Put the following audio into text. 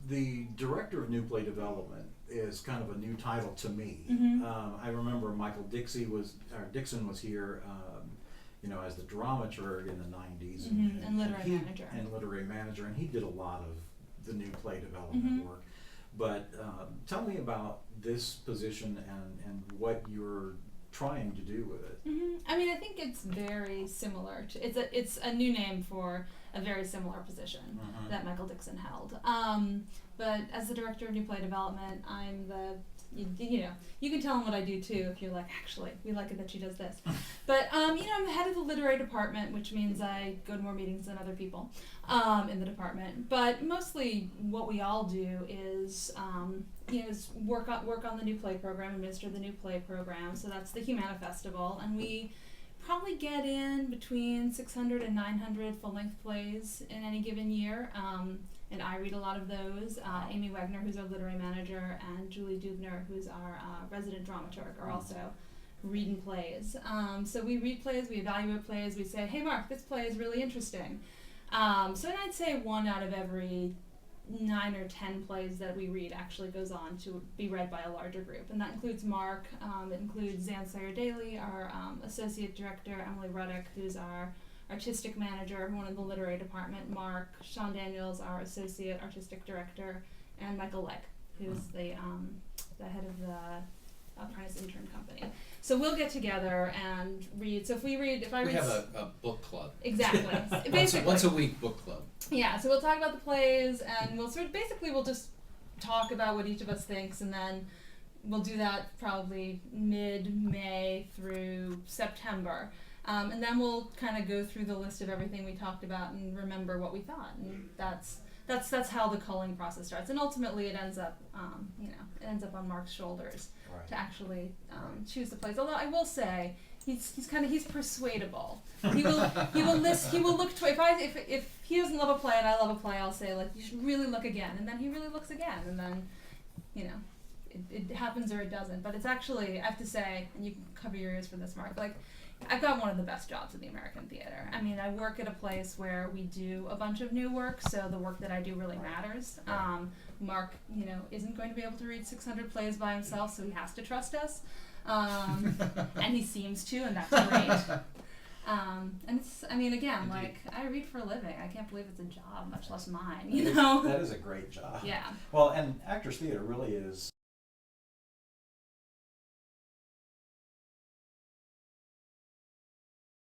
The director of new play development is kind of a new title to me. I remember Michael Dixon was here, as the dramaturg in the '90s, and literary manager, and he did a lot of the new play development work. But tell me about this position and what you're trying to do with it. I mean, I think it's very similar to it's a new name for a very similar position that Michael Dixon held. But as the director of new play development, I'm you can tell him what I do too if you're like, actually, we like it that she does this. But I'm the head of the literary department, which means I go to more meetings than other people in the department. But mostly what we all do is is work on the new play program, administer the new play program. So that's the Humana Festival, and we probably get in between 600 and 900 full-length plays in any given year. And I read a lot of those. Amy Wagner, who's our literary manager, and Julie Dubner, who's our resident dramaturg, are also reading plays. So we read plays, we evaluate plays, we say, hey Mark, this play is really interesting. So I'd say 1 out of every 9 or 10 plays that we read actually goes on to be read by a larger group. And that includes Mark, it includes Zan Sayer-Daly, our associate director, Emily Ruddick, who's our artistic manager, one in the literary department, Mark, Sean Daniels, our associate artistic director, and Michael Legg, who's the head of the Apprentice Intern Company. So we'll get together and read. So we have a book club. Exactly. once a week book club. Yeah, so we'll talk about the plays, and we'll just talk about what each of us thinks, and then we'll do that probably mid-May through September. And then we'll kind of go through the list of everything we talked about and remember what we thought. And that's how the culling process starts. And ultimately, it ends up on Mark's shoulders to actually choose the plays. Although I will say, he's persuadable. He will look if he doesn't love a play and I love a play, I'll say, like, you should really look again, and then he really looks again, and then it happens or it doesn't. But it's actually, I have to say, and you can cover your ears for this, Mark, like, I've got one of the best jobs in the American theater. I mean, I work at a place where we do a bunch of new work, so the work that I do really matters. Mark, isn't going to be able to read 600 plays by himself, so he has to trust us. And he seems to, and that's great. And it's, again, Indeed. like, I read for a living. I can't believe it's a job, much less mine, That is a great job. Yeah. Well, and Actors Theater really is